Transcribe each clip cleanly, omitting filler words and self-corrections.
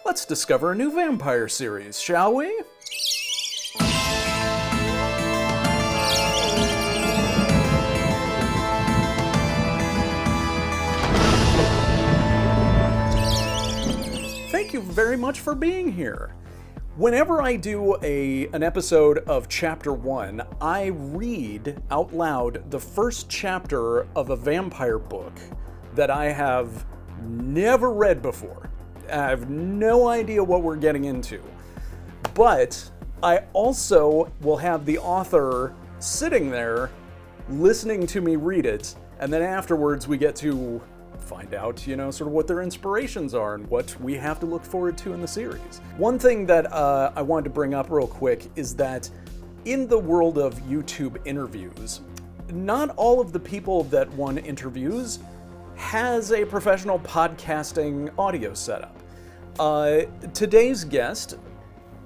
Let's discover a new vampire series, shall we? Thank you very much for being here. Whenever I do an episode of Chapter 1, I read out loud the first chapter of a vampire book that I have never read before. I have no idea what we're getting into. But I also will have the author sitting there listening to me read it, and then afterwards we get to find out, sort of what their inspirations are and what we have to look forward to in the series. One thing that I wanted to bring up real quick is that in the world of YouTube interviews, not all of the people that one interviews has a professional podcasting audio setup. Today's guest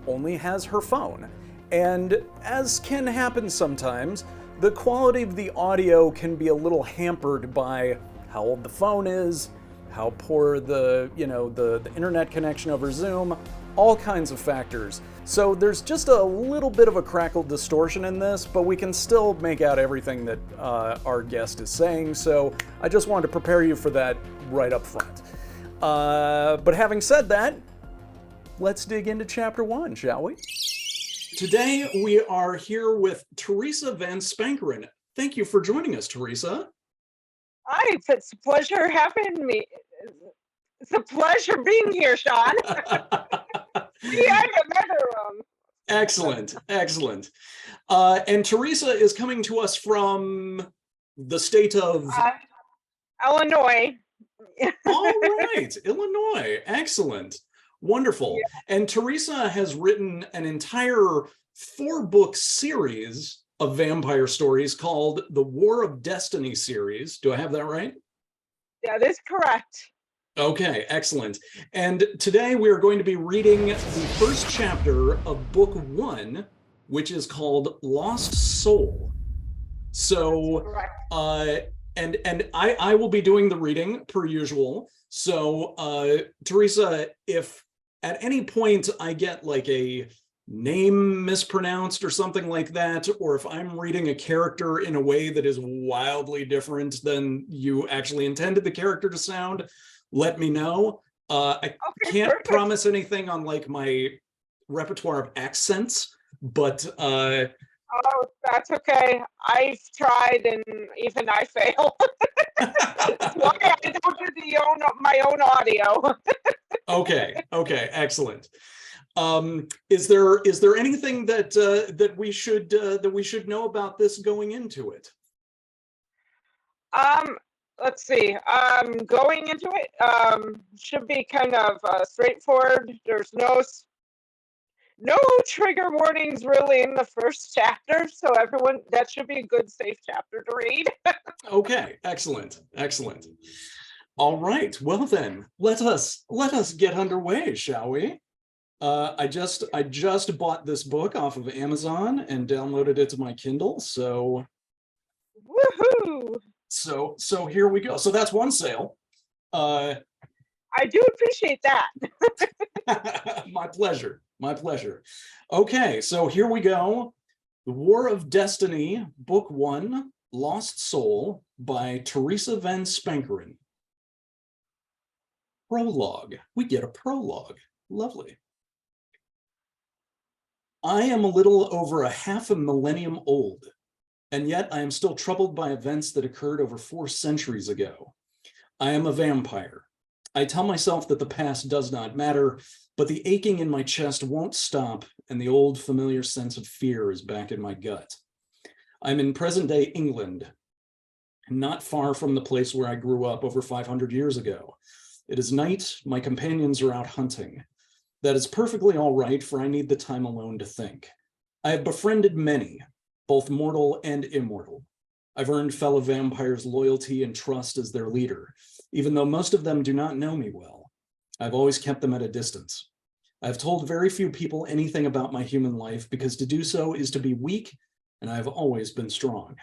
only has her phone, and as can happen sometimes, the quality of the audio can be a little hampered by how old the phone is, how poor the internet connection over Zoom, all kinds of factors. So there's just a little bit of a crackle distortion in this, but we can still make out everything that our guest is saying. So I just wanted to prepare you for that right up front. But having said that, let's dig into Chapter 1, shall we? Today we are here with Theresa Van Spankeren. Thank you for joining us, Theresa. Hi, it's a pleasure having me. It's a pleasure being here, Sean. We are in another room. Excellent. And Theresa is coming to us from the state of Illinois. All right, Illinois. Excellent. Wonderful. Yeah. And Theresa has written an entire 4-book series of vampire stories called the War of Destiny series. Do I have that right? That is correct. Okay, excellent. And today we are going to be reading the first chapter of book 1, which is called Lost Soul. So, and I will be doing the reading per usual. So, Theresa, if at any point I get like a name mispronounced or something like that, or if I'm reading a character in a way that is wildly different than you actually intended the character to sound, let me know. I can't promise anything on like my repertoire of accents, but oh, that's okay. I've tried and even I fail. That's why I don't do my own audio. Okay, excellent. Is there anything that we should know about this going into it? Let's see. Going into it should be kind of straightforward. There's no trigger warnings really in the first chapter, so everyone, that should be a good, safe chapter to read. Okay, excellent. All right, well then, let us get underway, shall we? I just bought this book off of Amazon and downloaded it to my Kindle, so woohoo! So here we go. So that's one sale. I do appreciate that. My pleasure. Okay, so here we go. The War of Destiny, Book 1, Lost Soul by Theresa Van Spankeren. Prologue. We get a prologue. Lovely. I am a little over a half a millennium old, and yet I am still troubled by events that occurred over 4 centuries ago. I am a vampire. I tell myself that the past does not matter, but the aching in my chest won't stop, and the old familiar sense of fear is back in my gut. I'm in present-day England, not far from the place where I grew up over 500 years ago. It is night, my companions are out hunting. That is perfectly all right, for I need the time alone to think. I have befriended many, both mortal and immortal. I've earned fellow vampires' loyalty and trust as their leader, even though most of them do not know me well. I've always kept them at a distance. I've told very few people anything about my human life because to do so is to be weak, and I have always been strong.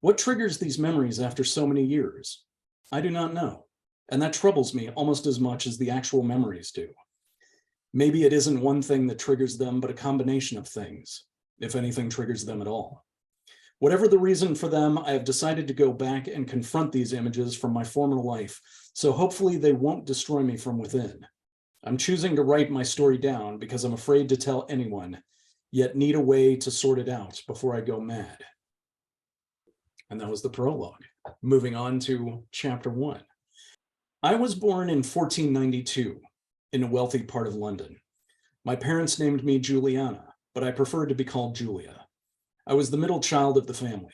What triggers these memories after so many years? I do not know, and that troubles me almost as much as the actual memories do. Maybe it isn't one thing that triggers them, but a combination of things, if anything triggers them at all. Whatever the reason for them, I have decided to go back and confront these images from my former life, so hopefully they won't destroy me from within. I'm choosing to write my story down because I'm afraid to tell anyone, yet need a way to sort it out before I go mad. And that was the prologue. Moving on to chapter 1. I was born in 1492 in a wealthy part of London. My parents named me Juliana, but I preferred to be called Julia. I was the middle child of the family.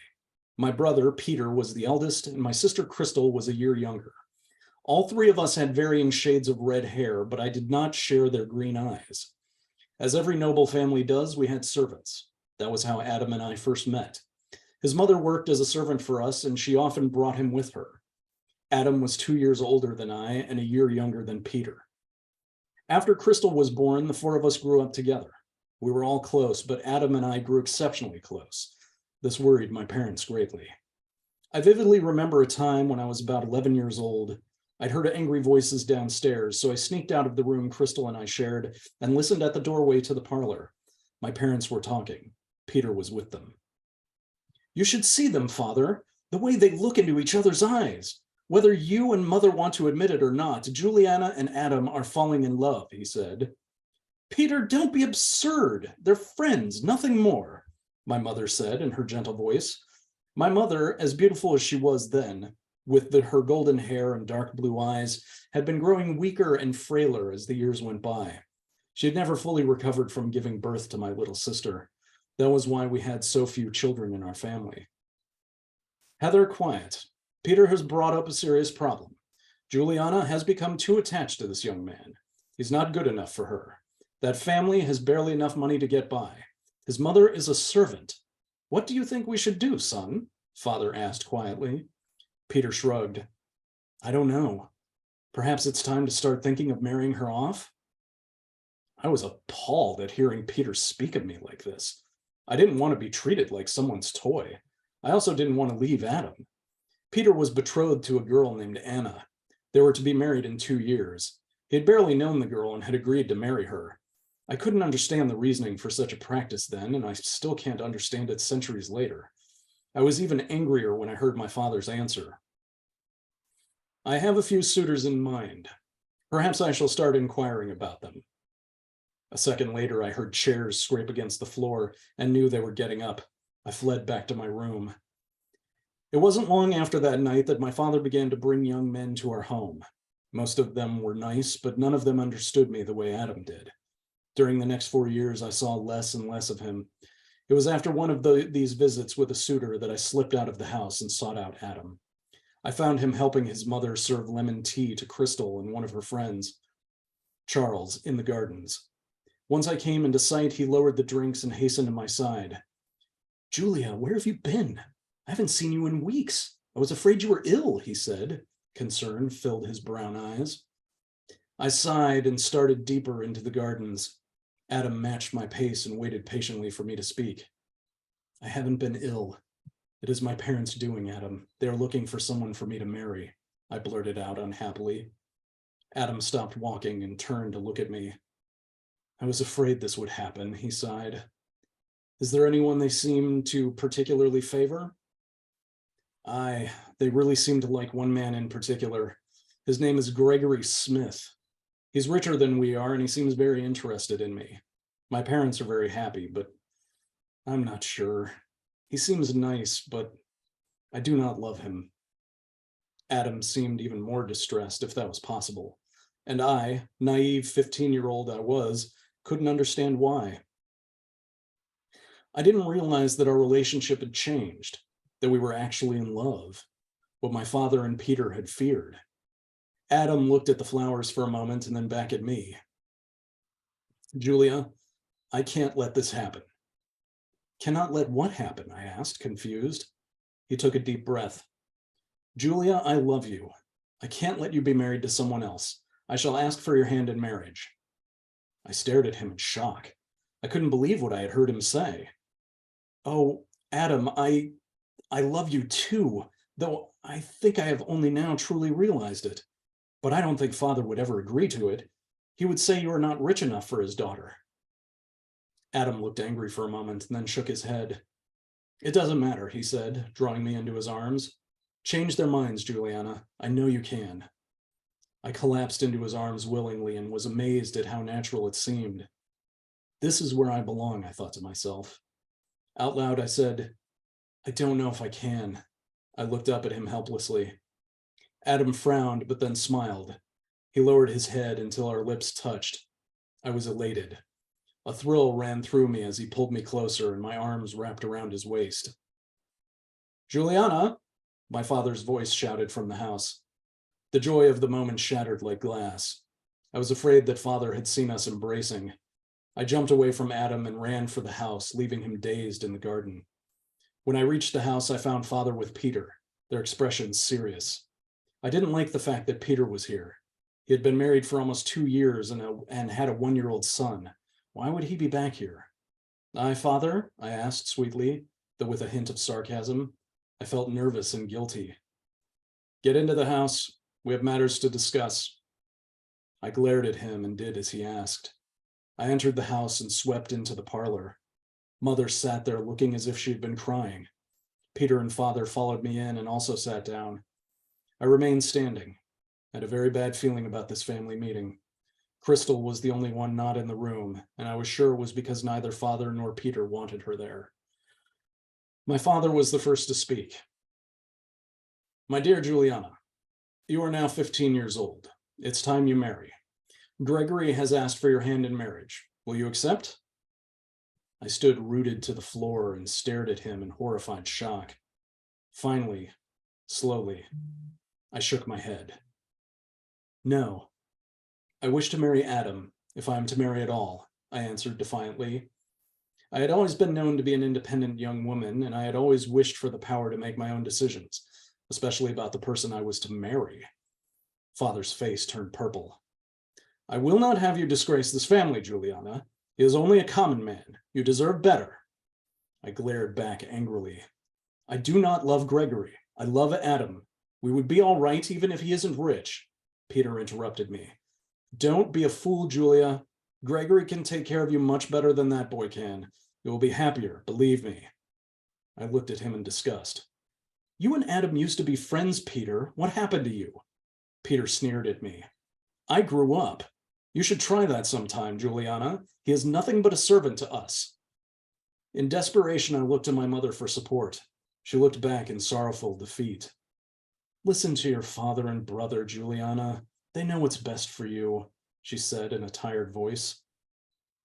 My brother, Peter, was the eldest, and my sister, Crystal, was a year younger. All three of us had varying shades of red hair, but I did not share their green eyes. As every noble family does, we had servants. That was how Adam and I first met. His mother worked as a servant for us, and she often brought him with her. Adam was 2 years older than I and a year younger than Peter. After Crystal was born, the four of us grew up together. We were all close, but Adam and I grew exceptionally close. This worried my parents greatly. I vividly remember a time when I was about 11 years old. I'd heard angry voices downstairs, so I sneaked out of the room Crystal and I shared and listened at the doorway to the parlor. My parents were talking. Peter was with them. "You should see them, Father, the way they look into each other's eyes. Whether you and Mother want to admit it or not, Juliana and Adam are falling in love," he said. "Peter, don't be absurd. They're friends, nothing more," my mother said in her gentle voice. My mother, as beautiful as she was then, with her golden hair and dark blue eyes, had been growing weaker and frailer as the years went by. She had never fully recovered from giving birth to my little sister. That was why we had so few children in our family. "Heather, quiet. Peter has brought up a serious problem. Juliana has become too attached to this young man. He's not good enough for her. That family has barely enough money to get by. His mother is a servant. What do you think we should do, son?" Father asked quietly. Peter shrugged. "I don't know. Perhaps it's time to start thinking of marrying her off?" I was appalled at hearing Peter speak of me like this. I didn't want to be treated like someone's toy. I also didn't want to leave Adam. Peter was betrothed to a girl named Anna. They were to be married in 2 years. He had barely known the girl and had agreed to marry her. I couldn't understand the reasoning for such a practice then, and I still can't understand it centuries later. I was even angrier when I heard my father's answer. "I have a few suitors in mind. Perhaps I shall start inquiring about them." A second later, I heard chairs scrape against the floor and knew they were getting up. I fled back to my room. It wasn't long after that night that my father began to bring young men to our home. Most of them were nice, but none of them understood me the way Adam did. During the next 4 years, I saw less and less of him. It was after one of these visits with a suitor that I slipped out of the house and sought out Adam. I found him helping his mother serve lemon tea to Crystal and one of her friends, Charles, in the gardens. Once I came into sight, he lowered the drinks and hastened to my side. "Julia, where have you been? I haven't seen you in weeks. I was afraid you were ill," he said. Concern filled his brown eyes. I sighed and started deeper into the gardens. Adam matched my pace and waited patiently for me to speak. "I haven't been ill. It is my parents' doing, Adam. They are looking for someone for me to marry," I blurted out unhappily. Adam stopped walking and turned to look at me. "I was afraid this would happen," he sighed. "Is there anyone they seem to particularly favor?" "Aye, they really seem to like one man in particular. His name is Gregory Smith. He's richer than we are, and he seems very interested in me. My parents are very happy, but I'm not sure. He seems nice, but I do not love him." Adam seemed even more distressed, if that was possible, and I, naive 15-year-old I was, couldn't understand why. I didn't realize that our relationship had changed, that we were actually in love, what my father and Peter had feared. Adam looked at the flowers for a moment and then back at me. "Julia, I can't let this happen." "Cannot let what happen?" I asked, confused. He took a deep breath. "Julia, I love you. I can't let you be married to someone else. I shall ask for your hand in marriage." I stared at him in shock. I couldn't believe what I had heard him say. "Oh, Adam, I love you too, though I think I have only now truly realized it. But I don't think Father would ever agree to it. He would say you are not rich enough for his daughter." Adam looked angry for a moment and then shook his head. "It doesn't matter," he said, drawing me into his arms. "Change their minds, Juliana. I know you can." I collapsed into his arms willingly and was amazed at how natural it seemed. This is where I belong, I thought to myself. Out loud, I said, "I don't know if I can." I looked up at him helplessly. Adam frowned, but then smiled. He lowered his head until our lips touched. I was elated. A thrill ran through me as he pulled me closer and my arms wrapped around his waist. "Juliana!" my father's voice shouted from the house. The joy of the moment shattered like glass. I was afraid that father had seen us embracing. I jumped away from Adam and ran for the house, leaving him dazed in the garden. When I reached the house, I found father with Peter, their expressions serious. I didn't like the fact that Peter was here. He had been married for almost 2 years and had a 1-year-old son. Why would he be back here? "Aye, father?" I asked sweetly, though with a hint of sarcasm. I felt nervous and guilty. "Get into the house. We have matters to discuss." I glared at him and did as he asked. I entered the house and swept into the parlor. Mother sat there looking as if she had been crying. Peter and father followed me in and also sat down. I remained standing. I had a very bad feeling about this family meeting. Crystal was the only one not in the room, and I was sure it was because neither father nor Peter wanted her there. My father was the first to speak. "My dear Juliana, you are now 15 years old. It's time you marry. Gregory has asked for your hand in marriage. Will you accept?" I stood rooted to the floor and stared at him in horrified shock. Finally, slowly, I shook my head. "No. I wish to marry Adam, if I am to marry at all," I answered defiantly. I had always been known to be an independent young woman, and I had always wished for the power to make my own decisions, especially about the person I was to marry. Father's face turned purple. "I will not have you disgrace this family, Juliana. He is only a common man. You deserve better." I glared back angrily. "I do not love Gregory. I love Adam. We would be all right even if he isn't rich." Peter interrupted me. "Don't be a fool, Julia. Gregory can take care of you much better than that boy can. You will be happier, believe me." I looked at him in disgust. "You and Adam used to be friends, Peter. What happened to you?" Peter sneered at me. "I grew up. You should try that sometime, Juliana. He is nothing but a servant to us." In desperation, I looked to my mother for support. She looked back in sorrowful defeat. "Listen to your father and brother, Juliana. They know what's best for you," she said in a tired voice.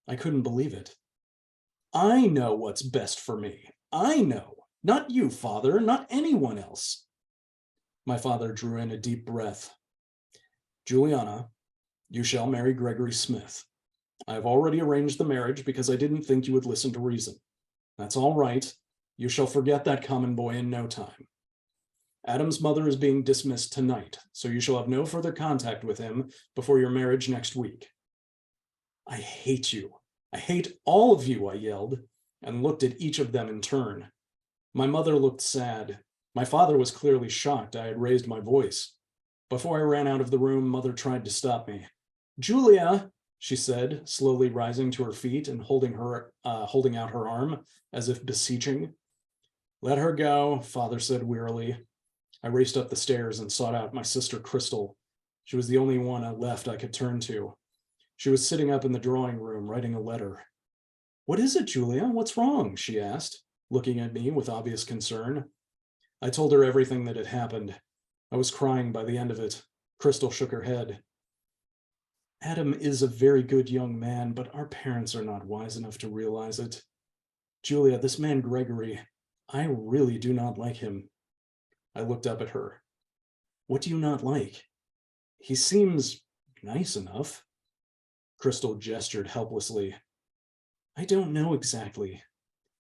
I couldn't believe it. "I know what's best for me. I know. Not you, father, not anyone else." My father drew in a deep breath. "Juliana, you shall marry Gregory Smith. I have already arranged the marriage because I didn't think you would listen to reason. That's all right. You shall forget that common boy in no time. Adam's mother is being dismissed tonight, so you shall have no further contact with him before your marriage next week." "I hate you. I hate all of you," I yelled, and looked at each of them in turn. My mother looked sad. My father was clearly shocked I had raised my voice. Before I ran out of the room, Mother tried to stop me. "Julia," she said, slowly rising to her feet and holding out her arm as if beseeching. "Let her go," Father said wearily. I raced up the stairs and sought out my sister Crystal. She was the only one left I could turn to. She was sitting up in the drawing room writing a letter. "What is it, Julia? What's wrong?" she asked, looking at me with obvious concern. I told her everything that had happened. I was crying by the end of it. Crystal shook her head. "Adam is a very good young man, but our parents are not wise enough to realize it. Julia, this man Gregory, I really do not like him." I looked up at her. "What do you not like?" "He seems nice enough." Crystal gestured helplessly. "I don't know exactly.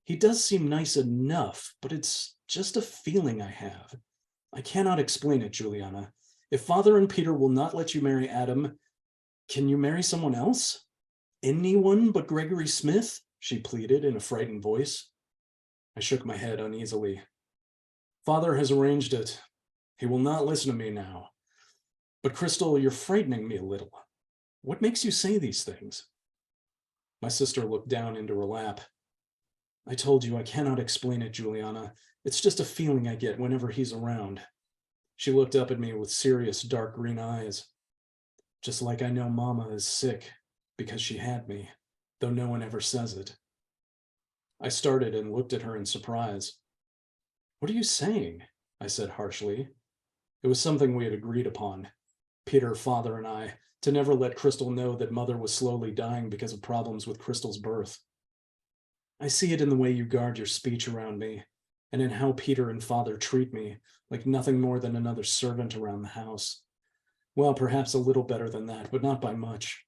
He does seem nice enough, but it's just a feeling I have. I cannot explain it, Juliana. If Father and Peter will not let you marry Adam, can you marry someone else? Anyone but Gregory Smith?" she pleaded in a frightened voice. I shook my head uneasily. "Father has arranged it. He will not listen to me now. But Crystal, you're frightening me a little. What makes you say these things? My sister looked down into her lap. I told you I cannot explain it, Juliana. It's just a feeling I get whenever he's around. She looked up at me with serious dark green eyes. Just like I know Mama is sick because she had me, though no one ever says it. I started and looked at her in surprise. What are you saying? I said harshly. It was something we had agreed upon, Peter, Father, and I, to never let Crystal know that Mother was slowly dying because of problems with Crystal's birth. I see it in the way you guard your speech around me, and in how Peter and Father treat me, like nothing more than another servant around the house. Well, perhaps a little better than that, but not by much,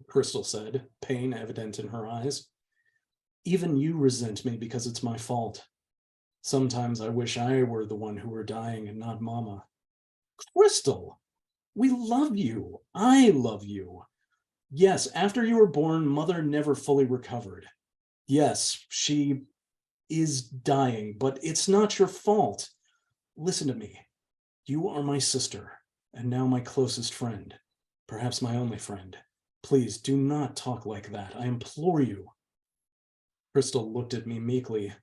Crystal said, pain evident in her eyes. Even you resent me because it's my fault. Sometimes I wish I were the one who were dying and not Mama. Crystal, we love you. I love you. Yes, after you were born, Mother never fully recovered. Yes, she is dying, but it's not your fault. Listen to me. You are my sister, and now my closest friend, perhaps my only friend. Please do not talk like that. I implore you. Crystal looked at me meekly.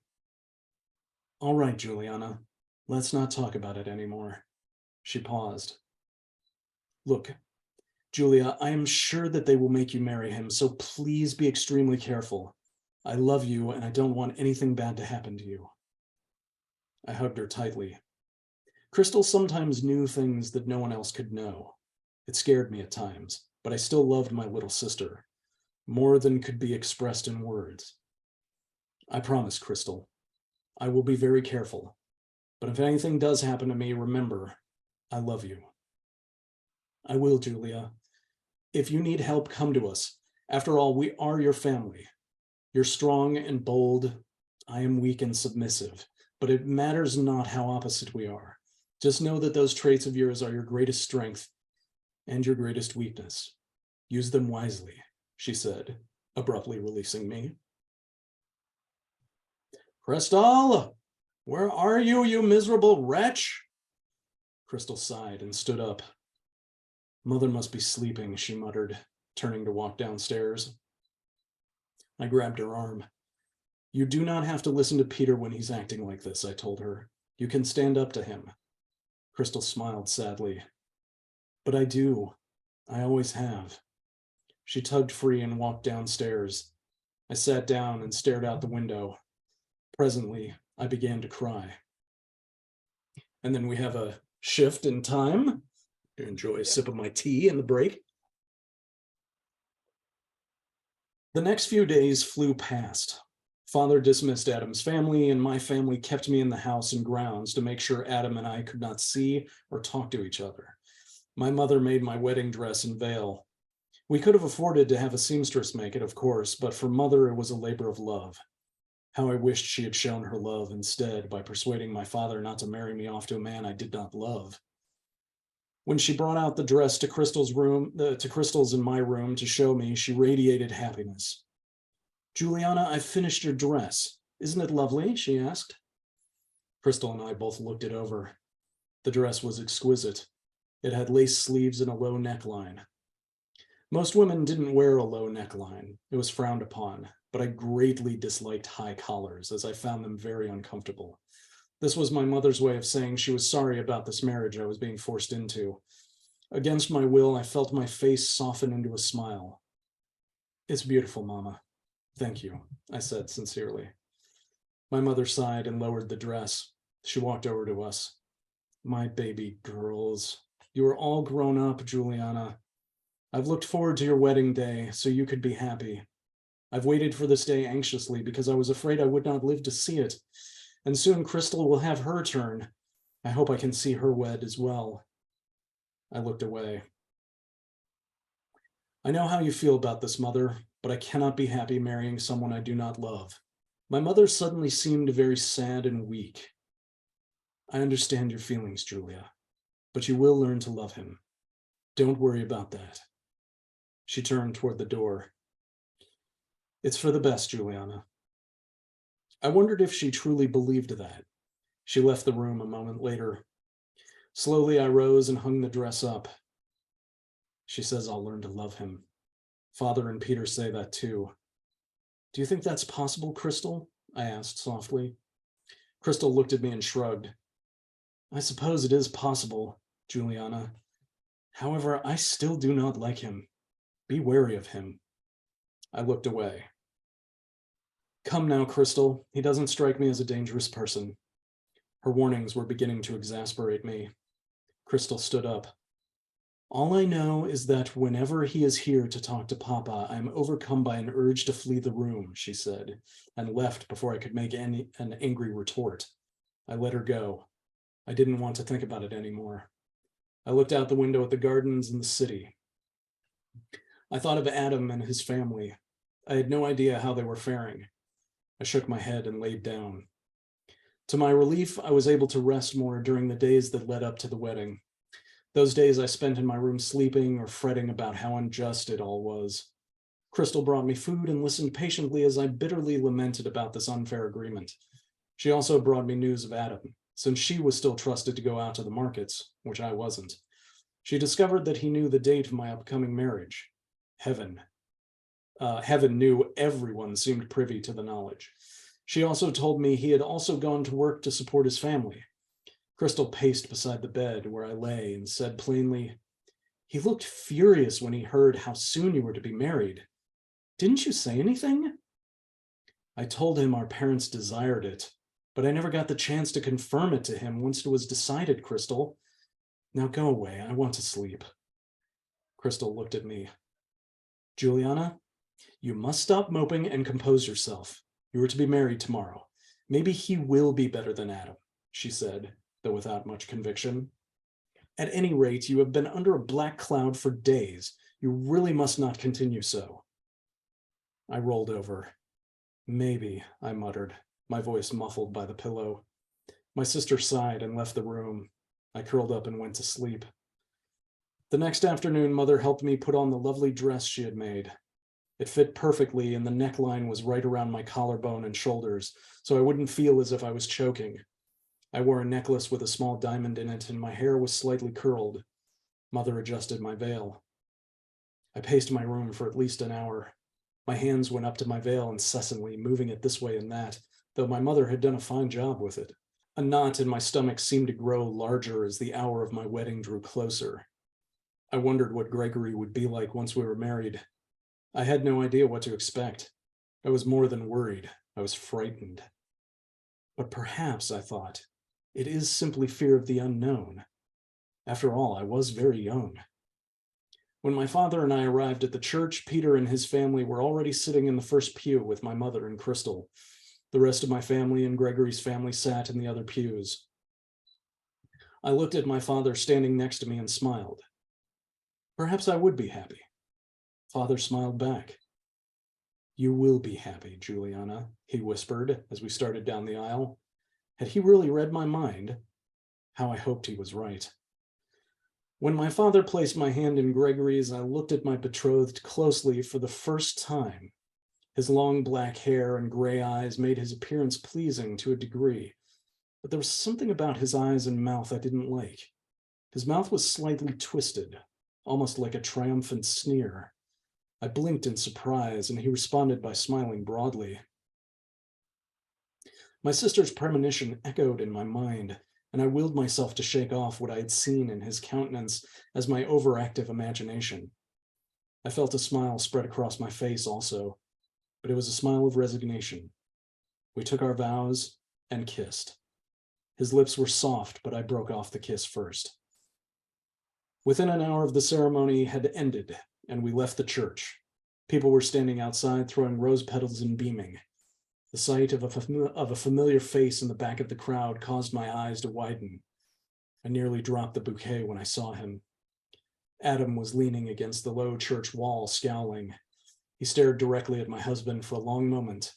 All right, Juliana, let's not talk about it anymore. She paused. Look, Julia, I am sure that they will make you marry him, so please be extremely careful. I love you, and I don't want anything bad to happen to you. I hugged her tightly. Crystal sometimes knew things that no one else could know. It scared me at times, but I still loved my little sister, more than could be expressed in words. I promise, Crystal, I will be very careful, but if anything does happen to me, remember, I love you. I will, Julia. If you need help, come to us. After all, we are your family. You're strong and bold. I am weak and submissive, but it matters not how opposite we are. Just know that those traits of yours are your greatest strength and your greatest weakness. Use them wisely, she said, abruptly releasing me. Crystal, where are you, you miserable wretch? Crystal sighed and stood up. Mother must be sleeping, she muttered, turning to walk downstairs. I grabbed her arm. You do not have to listen to Peter when he's acting like this, I told her. You can stand up to him. Crystal smiled sadly. But I do. I always have. She tugged free and walked downstairs. I sat down and stared out the window. Presently, I began to cry. And then we have a shift in time. To enjoy a sip of my tea in the break. The next few days flew past. Father dismissed Adam's family, and my family kept me in the house and grounds to make sure Adam and I could not see or talk to each other. My mother made my wedding dress and veil. We could have afforded to have a seamstress make it, of course, but for Mother it was a labor of love. How I wished she had shown her love instead by persuading my father not to marry me off to a man I did not love. When she brought out the dress to Crystal's in my room to show me, she radiated happiness. Juliana, I finished your dress. Isn't it lovely? She asked. Crystal and I both looked it over. The dress was exquisite. It had lace sleeves and a low neckline. Most women didn't wear a low neckline. It was frowned upon, but I greatly disliked high collars as I found them very uncomfortable. This was my mother's way of saying she was sorry about this marriage I was being forced into. Against my will, I felt my face soften into a smile. It's beautiful, Mama. Thank you, I said sincerely. My mother sighed and lowered the dress. She walked over to us. My baby girls, you are all grown up, Juliana. I've looked forward to your wedding day so you could be happy. I've waited for this day anxiously because I was afraid I would not live to see it. And soon Crystal will have her turn. I hope I can see her wed as well. I looked away. I know how you feel about this, Mother, but I cannot be happy marrying someone I do not love. My mother suddenly seemed very sad and weak. I understand your feelings, Julia, but you will learn to love him. Don't worry about that. She turned toward the door. It's for the best, Juliana. I wondered if she truly believed that. She left the room a moment later. Slowly, I rose and hung the dress up. She says I'll learn to love him. Father and Peter say that too. Do you think that's possible, Crystal? I asked softly. Crystal looked at me and shrugged. I suppose it is possible, Juliana. However, I still do not like him. Be wary of him. I looked away. Come now, Crystal. He doesn't strike me as a dangerous person. Her warnings were beginning to exasperate me. Crystal stood up. All I know is that whenever he is here to talk to Papa, I am overcome by an urge to flee the room, she said, and left before I could make an angry retort. I let her go. I didn't want to think about it anymore. I looked out the window at the gardens and the city. I thought of Adam and his family. I had no idea how they were faring. I shook my head and laid down. To my relief, I was able to rest more during the days that led up to the wedding. Those days I spent in my room sleeping or fretting about how unjust it all was. Crystal brought me food and listened patiently as I bitterly lamented about this unfair agreement. She also brought me news of Adam, since she was still trusted to go out to the markets, which I wasn't. She discovered that he knew the date of my upcoming marriage. Heaven knew everyone seemed privy to the knowledge. She also told me he had also gone to work to support his family. Crystal paced beside the bed where I lay and said plainly, "He looked furious when he heard how soon you were to be married. Didn't you say anything?" I told him our parents desired it, but I never got the chance to confirm it to him once it was decided, Crystal. Now go away, I want to sleep. Crystal looked at me. Juliana, you must stop moping and compose yourself. You are to be married tomorrow. Maybe he will be better than Adam, she said, though without much conviction. At any rate, you have been under a black cloud for days. You really must not continue so. I rolled over. Maybe, I muttered, my voice muffled by the pillow. My sister sighed and left the room. I curled up and went to sleep. The next afternoon, Mother helped me put on the lovely dress she had made. It fit perfectly, and the neckline was right around my collarbone and shoulders, so I wouldn't feel as if I was choking. I wore a necklace with a small diamond in it, and my hair was slightly curled. Mother adjusted my veil. I paced my room for at least an hour. My hands went up to my veil incessantly, moving it this way and that, though my mother had done a fine job with it. A knot in my stomach seemed to grow larger as the hour of my wedding drew closer. I wondered what Gregory would be like once we were married. I had no idea what to expect. I was more than worried. I was frightened. But perhaps, I thought, it is simply fear of the unknown. After all, I was very young. When my father and I arrived at the church, Peter and his family were already sitting in the first pew with my mother and Crystal. The rest of my family and Gregory's family sat in the other pews. I looked at my father standing next to me and smiled. Perhaps I would be happy. Father smiled back. You will be happy, Juliana, he whispered as we started down the aisle. Had he really read my mind? How I hoped he was right. When my father placed my hand in Gregory's, I looked at my betrothed closely for the first time. His long black hair and gray eyes made his appearance pleasing to a degree, but there was something about his eyes and mouth I didn't like. His mouth was slightly twisted, almost like a triumphant sneer. I blinked in surprise, and he responded by smiling broadly. My sister's premonition echoed in my mind, and I willed myself to shake off what I had seen in his countenance as my overactive imagination. I felt a smile spread across my face also, but it was a smile of resignation. We took our vows and kissed. His lips were soft, but I broke off the kiss first. Within an hour of the ceremony had ended, and we left the church. People were standing outside throwing rose petals and beaming. The sight of a familiar face in the back of the crowd caused my eyes to widen. I nearly dropped the bouquet when I saw him. Adam was leaning against the low church wall, scowling. He stared directly at my husband for a long moment,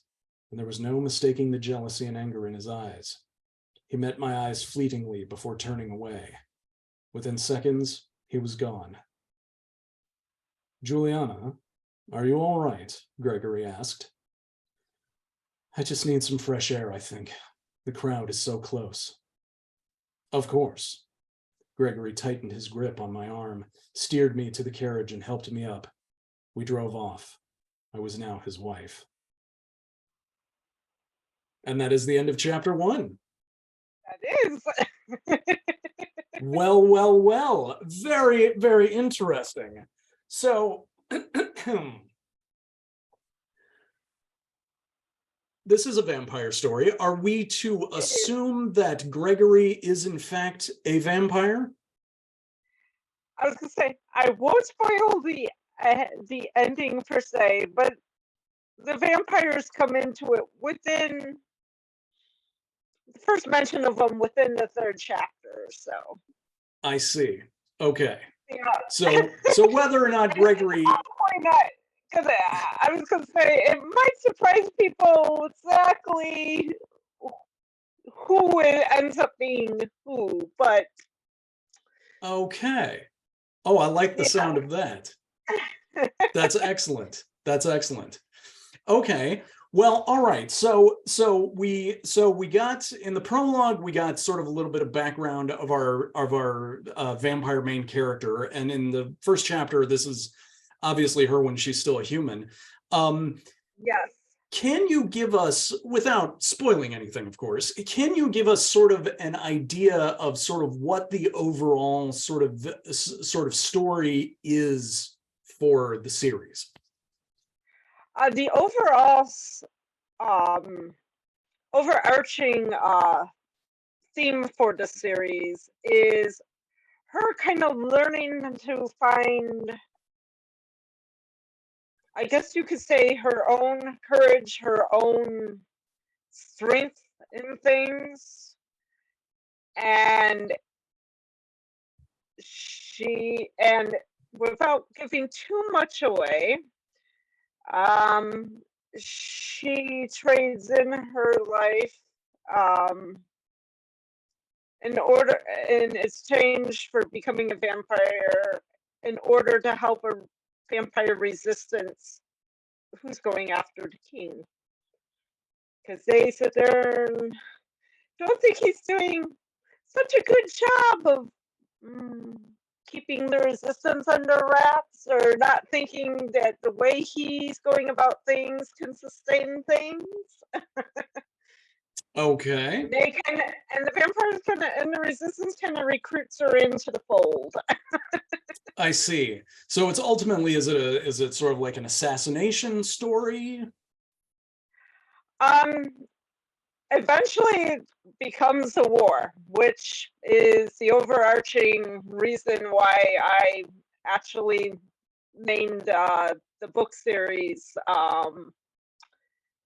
and there was no mistaking the jealousy and anger in his eyes. He met my eyes fleetingly before turning away. Within seconds, he was gone. Juliana, are you all right? Gregory asked. I just need some fresh air, I think. The crowd is so close. Of course. Gregory tightened his grip on my arm, steered me to the carriage, and helped me up. We drove off. I was now his wife. And that is the end of chapter 1. That is. Well, well, well. Very, very interesting. So, this is a vampire story. Are we to assume that Gregory is in fact a vampire? I was gonna say I won't spoil the ending per se, but the vampires come into it within the first mention of them within the 3rd chapter. So I see. Okay. yeah. So whether or not Gregory, Probably not, because I was gonna say it might surprise people exactly who it ends up being who, but okay. Oh, I like the yeah. sound of that. That's excellent. That's excellent. Okay. Well, all right. So we got in the prologue, we got sort of a little bit of background of our vampire main character, and in the first chapter, this is obviously her when she's still a human. Yes. Can you give us, without spoiling anything, of course, can you give us sort of an idea of sort of what the overall sort of story is for the series? The overall overarching theme for the series is her kind of learning to find, I guess you could say, her own courage, her own strength in things, and without giving too much away, she trades in her life in exchange for becoming a vampire in order to help a vampire resistance who's going after the king, because they sit there and don't think he's doing such a good job of keeping the resistance under wraps, or not thinking that the way he's going about things can sustain things. Okay. And the vampires and the resistance kind of recruits her into the fold. I see. So it's ultimately, is it sort of like an assassination story? Eventually it becomes a war, which is the overarching reason why I actually named the book series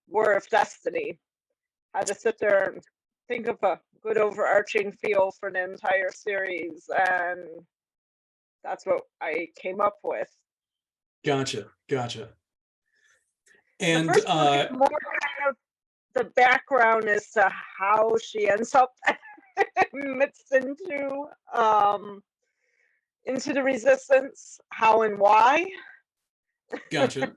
War of Destiny. I had to sit there and think of a good overarching feel for the entire series, and that's what I came up with. Gotcha. And the first book is more kind of the background as to how she ends up mixed into the resistance, how and why. Gotcha.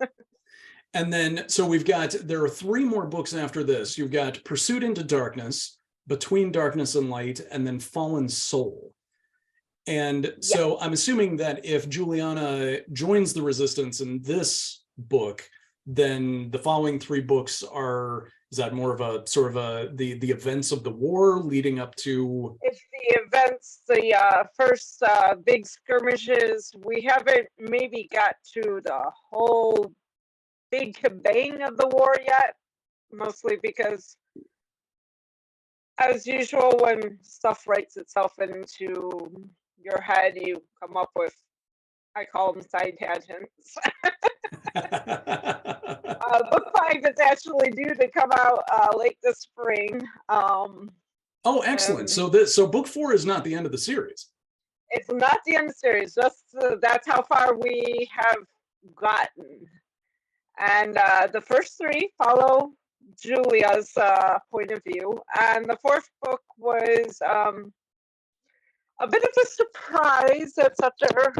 And then, so there are 3 more books after this. You've got Pursuit into Darkness, Between Darkness and Light, and then Fallen Soul. And so I'm assuming that if Juliana joins the resistance in this book, then the following 3 books is that more of a sort of the events of the war leading up to? It's the events, the first big skirmishes. We haven't maybe got to the whole big kabang of the war yet, mostly because, as usual, when stuff writes itself into your head, you come up with, I call them side tangents. Book 5 is actually due to come out late this spring. Oh, excellent. So book 4 is not the end of the series. It's not the end of the series, just that's how far we have gotten. And the first 3 follow Julia's point of view, and the 4th book was a bit of a surprise, etc.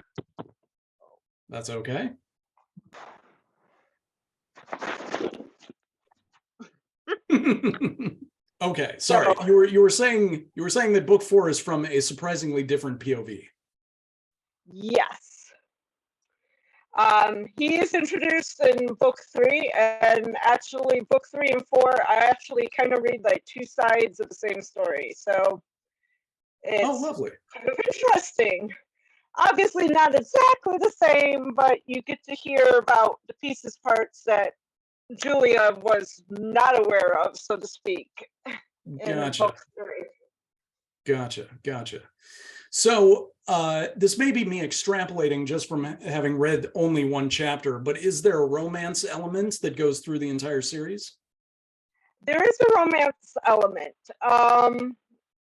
That's okay. Okay, sorry. So, You were saying that book 4 is from a surprisingly different POV. yes. He is introduced in book 3, and actually book 3 and 4, I actually kind of read like two sides of the same story. So Oh, it's lovely. kind of interesting. Obviously not exactly the same, but you get to hear about the pieces parts that Julia was not aware of, so to speak, in Gotcha. book 3. Gotcha. So this may be me extrapolating just from having read only one chapter, but is there a romance element that goes through the entire series? There is a romance element.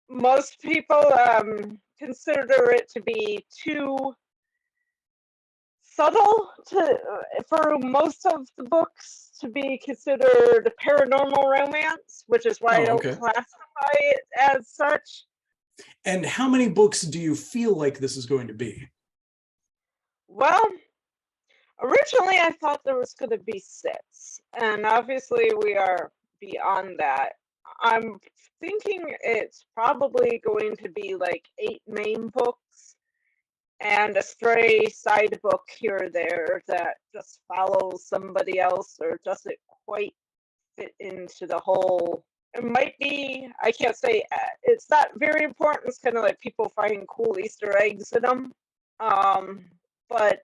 Most people consider it to be too subtle for most of the books to be considered a paranormal romance, which is why I Oh, don't okay. classify it as such. And how many books do you feel like this is going to be? Well, originally I thought there was going to be 6, and obviously we are beyond that. I'm thinking it's probably going to be like 8 main books and a stray side book here or there that just follows somebody else or doesn't quite fit into the whole. It might be, I can't say, it's not very important. It's kind of like people finding cool Easter eggs in them. But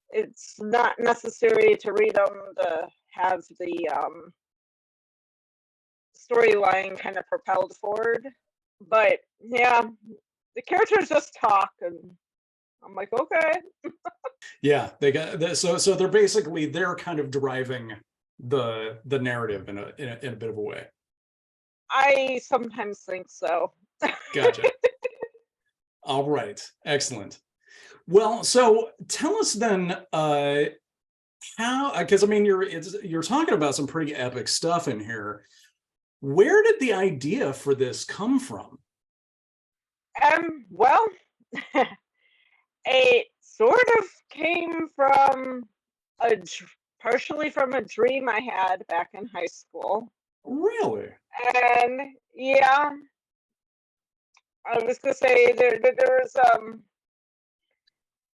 it's not necessary to read them to have the storyline kind of propelled forward. But yeah, the characters just talk, and I'm like, okay. Yeah, they got so they're kind of driving the narrative in a bit of a way. I sometimes think so. Gotcha. All right, excellent. Well, so tell us then how, because I mean you're talking about some pretty epic stuff in here. Where did the idea for this come from? Well, it sort of came from partially from a dream I had back in high school. Really? And yeah, I was gonna say there was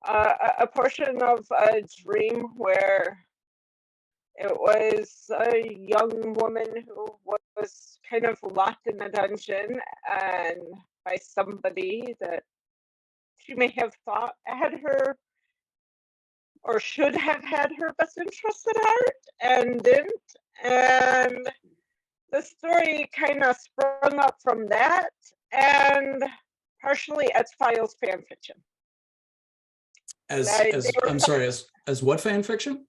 a portion of a dream where it was a young woman who was kind of locked in a dungeon and by somebody that she may have thought had her or should have had her best interest at heart and didn't. And the story kind of sprung up from that and partially X-Files fan fiction. As I'm sorry, as what fan fiction?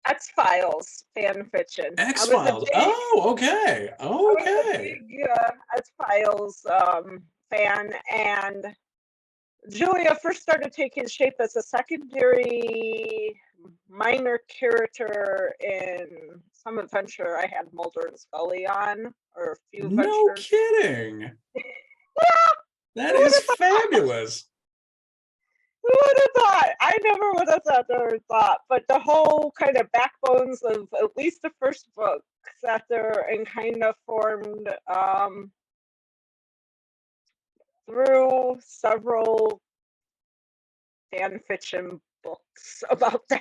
X-Files fan fiction. X-Files. Oh, okay. Okay. I was a big X-Files fan, and Julia first started taking shape as a secondary minor character in some adventure I had Mulder and Scully on, or a few No adventures. kidding. Yeah, That is fabulous. who would have thought? I never would have thought, but the whole kind of backbones of at least the first book sat there and kind of formed through several fan fiction books about that.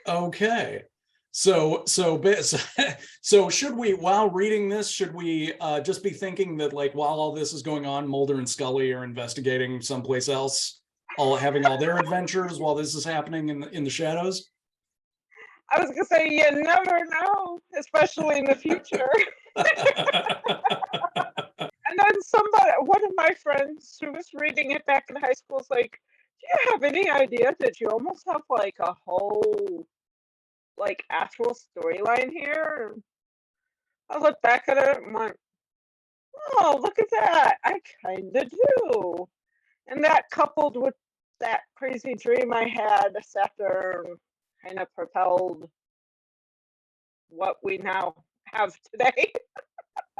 Okay. So should we, while reading this, should we just be thinking that like while all this is going on, Mulder and Scully are investigating someplace else, all having all their adventures while this is happening in the shadows? I was gonna say you never know, especially in the future. And then one of my friends who was reading it back in high school was like, "Do you have any idea that you almost have like a whole like actual storyline here?" And I looked back at it and went, "Oh, look at that! I kind of do." And that coupled with that crazy dream I had sat there and kind of propelled what we now have today.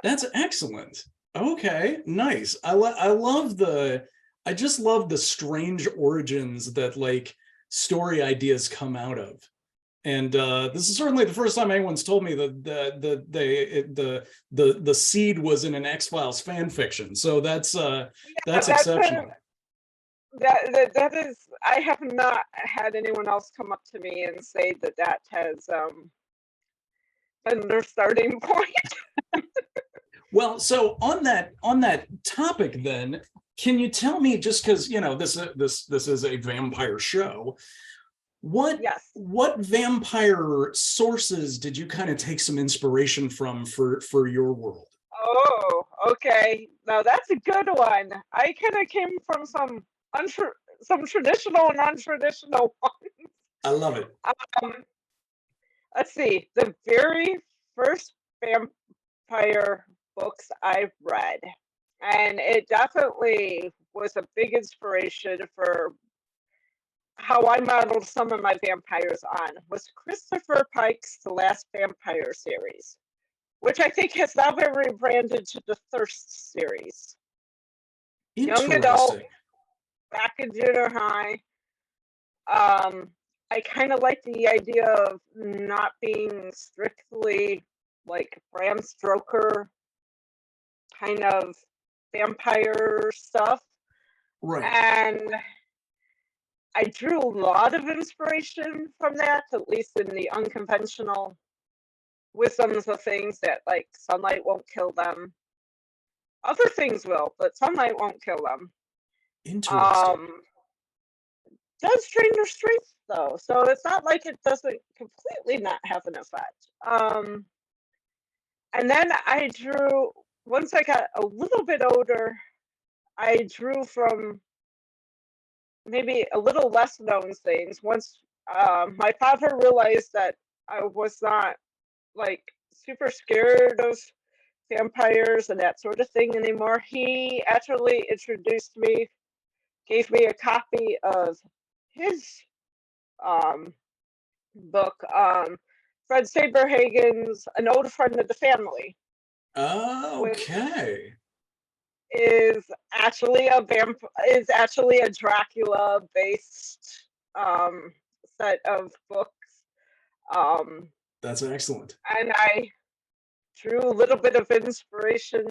That's excellent. Okay, nice. I just love the strange origins that like story ideas come out of. And this is certainly the first time anyone's told me that the seed was in an X-Files fan fiction. So that's exceptional. That is, I have not had anyone else come up to me and say that has been their starting point. Well, so on that topic, then, can you tell me, just because this is a vampire show, what vampire sources did you kind of take some inspiration from for your world? Oh, okay. Now that's a good one. I kind of came from some traditional and untraditional ones. I love it. Let's see. The very first vampire books I've read, and it definitely was a big inspiration for how I modeled some of my vampires on, was Christopher Pike's The Last Vampire series, which I think has now been rebranded to the Thirst series. Young adult, back in junior high. I kind of like the idea of not being strictly like Bram Stoker kind of vampire stuff. Right. And I drew a lot of inspiration from that, at least in the unconventional wisdoms of things that, like, sunlight won't kill them. Other things will, but sunlight won't kill them. Interesting. Does stranger streets though, so it's not like it doesn't completely not have an effect. And then I drew, once I got a little bit older, I drew from maybe a little less known things. Once my father realized that I was not like super scared of vampires and that sort of thing anymore, he actually introduced me, gave me a copy of his book, Fred Saberhagen's An Old Friend of the Family. Okay. Is actually a Dracula based set of books. That's excellent. And I drew a little bit of inspiration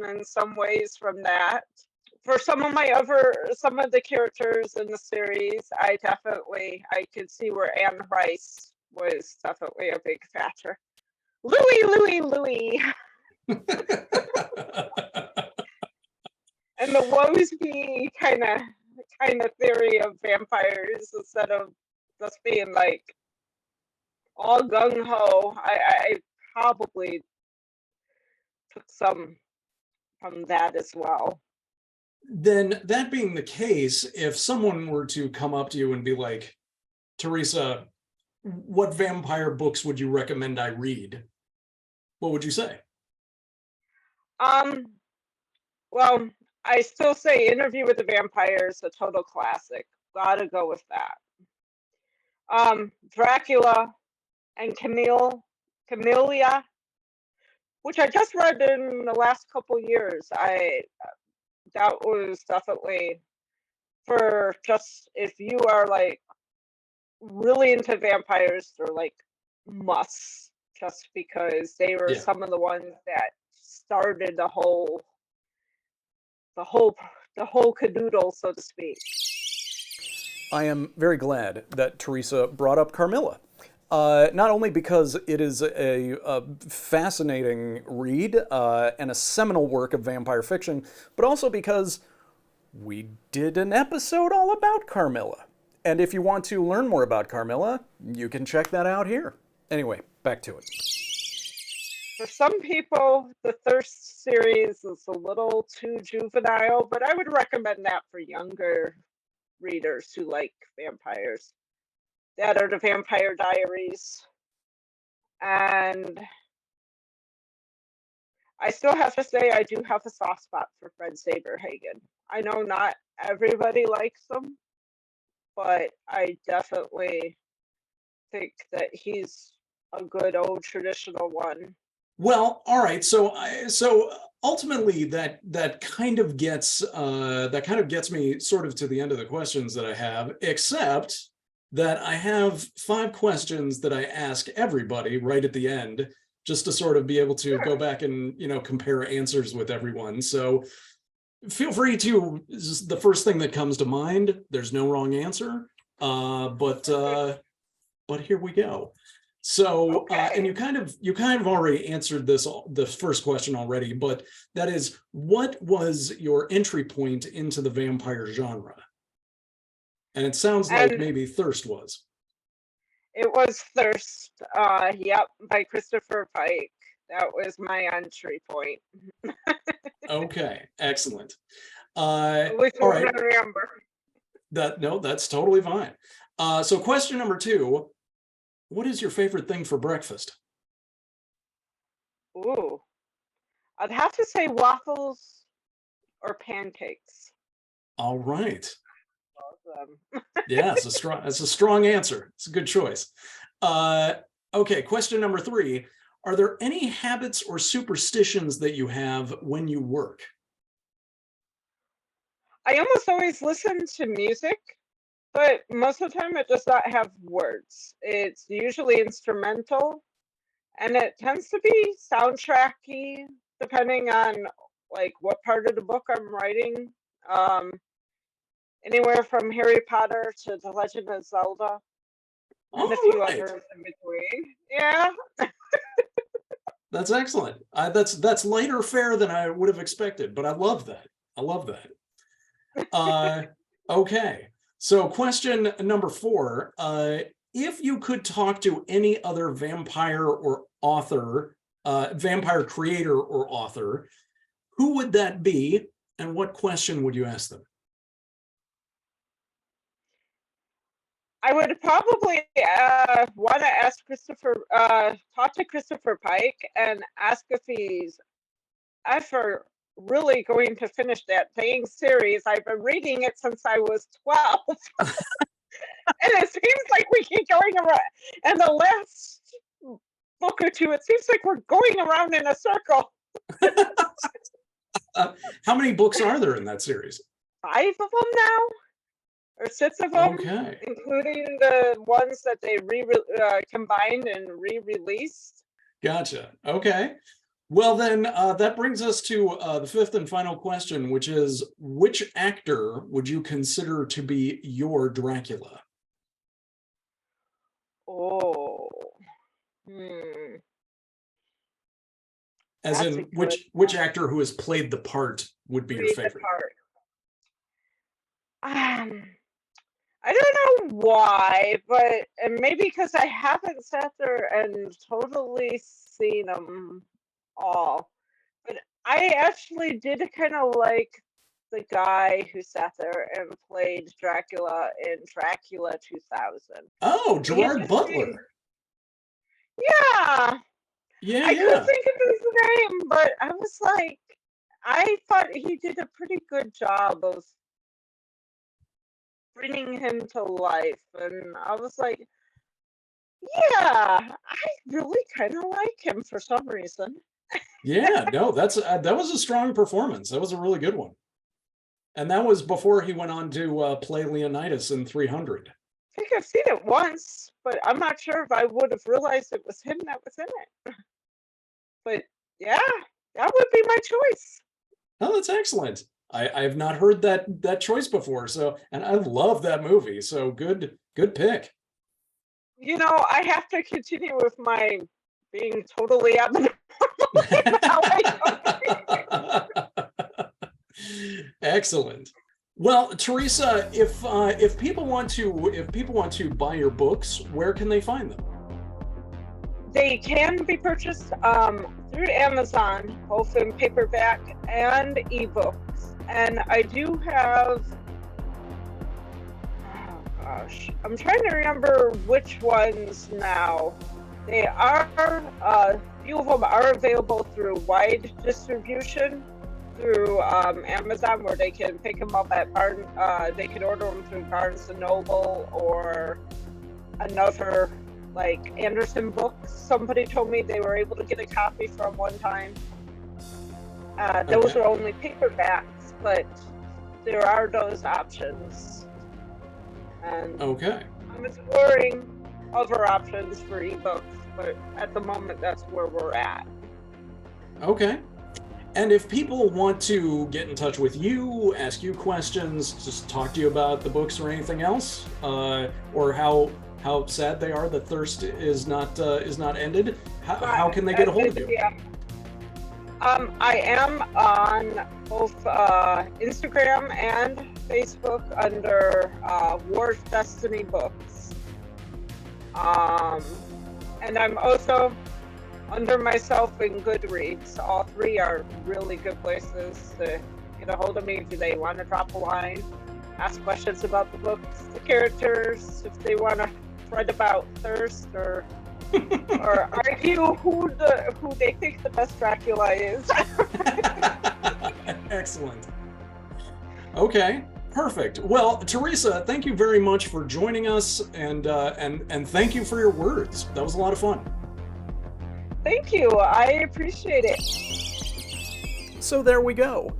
in some ways from that. For some of the characters in the series, I could see where Anne Rice was definitely a big factor. Louis. And the Wosby kind of theory of vampires, instead of just being like all gung ho, I probably took some from that as well. Then, that being the case, if someone were to come up to you and be like, Theresa, what vampire books would you recommend I read? What would you say? Well, I still say Interview with the Vampire is a total classic. Gotta go with that. Dracula and Camellia, which I just read in the last couple years. That was definitely for just, if you are like really into vampires, they're like musts, just because they were some of the ones that started the whole cadoodle, so to speak. I am very glad that Theresa brought up Carmilla. Not only because it is a fascinating read and a seminal work of vampire fiction, but also because we did an episode all about Carmilla. And if you want to learn more about Carmilla, you can check that out here. Anyway, back to it. For some people, the Thirst series is a little too juvenile, but I would recommend that for younger readers who like vampires. That are the Vampire Diaries. And I still have to say, I do have a soft spot for Fred Saberhagen. I know not everybody likes him, but I definitely think that he's a good old traditional one. Well, all right. So ultimately, that kind of gets me sort of to the end of the questions that I have, except that I have 5 questions that I ask everybody right at the end, just to sort of be able to go back and, compare answers with everyone. So feel free to, just the first thing that comes to mind. There's no wrong answer, but here we go. So, and you kind of already answered the first question already, but that is, what was your entry point into the vampire genre? And it sounds like maybe Thirst was. It was Thirst, yep, by Christopher Pike. That was my entry point. Okay, excellent. At least all right. I remember. That's totally fine. So question number 2, what is your favorite thing for breakfast? Ooh, I'd have to say waffles or pancakes. All right. Awesome. Yeah, it's a strong answer. It's a good choice. Okay, question number 3. Are there any habits or superstitions that you have when you work? I almost always listen to music, but most of the time it does not have words. It's usually instrumental, and it tends to be soundtracky, depending on like what part of the book I'm writing. Anywhere from Harry Potter to The Legend of Zelda, and a few others in between. Yeah. That's excellent. That's lighter fare than I would have expected, but I love that. Okay, so question number 4. If you could talk to any other vampire or author, vampire creator or author, who would that be, and what question would you ask them? I would probably want to ask talk to Christopher Pike and ask if he's ever really going to finish that dang series. I've been reading it since I was 12. And it seems like we keep going around. And the last book or 2, it seems like we're going around in a circle. How many books are there in that series? 5 of them now? Or 6 of them, okay, including the ones that they combined and re-released. Gotcha. Okay. Well, then that brings us to the 5th and final question, which is, which actor would you consider to be your Dracula? Oh. As That's in, which actor who has played the part would be your favorite? I don't know why, but and maybe because I haven't sat there and totally seen them all. But I actually did kind of like the guy who sat there and played Dracula in Dracula 2000. Oh, Gerard Butler. Yeah. Yeah, I couldn't think of his name, but I was like, I thought he did a pretty good job of bringing him to life, and I was like, yeah, I really kind of like him for some reason. Yeah, no, that was a strong performance. That was a really good one. And that was before he went on to play Leonidas in 300. I think I've seen it once, but I'm not sure if I would have realized it was him that was in it. But yeah, that would be my choice. Oh, that's excellent. I have not heard that choice before. So, and I love that movie. So good pick. I have to continue with my being totally abnormal. Excellent. Well, Theresa, if people want to buy your books, where can they find them? They can be purchased through Amazon, both in paperback and ebooks. And I do have, oh gosh, I'm trying to remember which ones now. They are, a few of them are available through wide distribution through Amazon, where they can pick them up at they can order them through Barnes & Noble or another, like Anderson Books. Somebody told me they were able to get a copy from one time. Those are only paperbacks, but there are those options. And okay. I'm exploring other options for ebooks, but at the moment, that's where we're at. Okay. And if people want to get in touch with you, ask you questions, just talk to you about the books or anything else, or how sad they are that Thirst is not ended, how can they get a hold of you? Yeah. I am on both Instagram and Facebook under War's Destiny Books. And I'm also under myself in Goodreads. All three are really good places to get a hold of me if they want to drop a line, ask questions about the books, the characters, if they want to write about Thirst or argue who they think the best Dracula is. Excellent. Okay, perfect. Well, Theresa, thank you very much for joining us, and thank you for your words. That was a lot of fun. Thank you. I appreciate it. So there we go.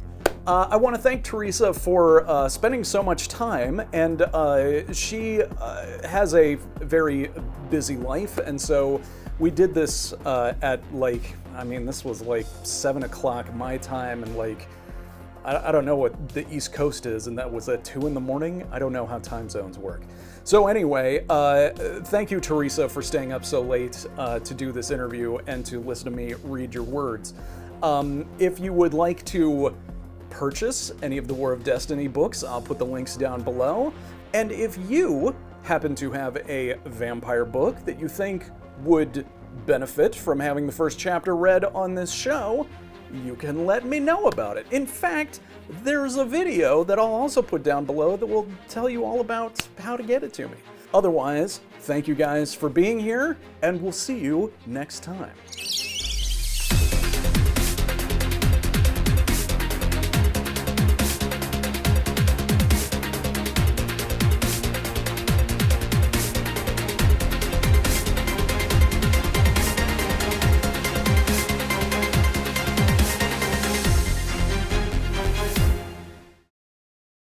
I want to thank Theresa for spending so much time, and she has a very busy life, and so we did this at this was like 7 o'clock my time, and I don't know what the East Coast is, and that was at 2 in the morning. I don't know how time zones work. So anyway, thank you, Theresa, for staying up so late to do this interview and to listen to me read your words. If you would like to purchase any of the War of Destiny books, I'll put the links down below. And if you happen to have a vampire book that you think would benefit from having the first chapter read on this show, you can let me know about it. In fact, there's a video that I'll also put down below that will tell you all about how to get it to me. Otherwise, thank you guys for being here, and we'll see you next time.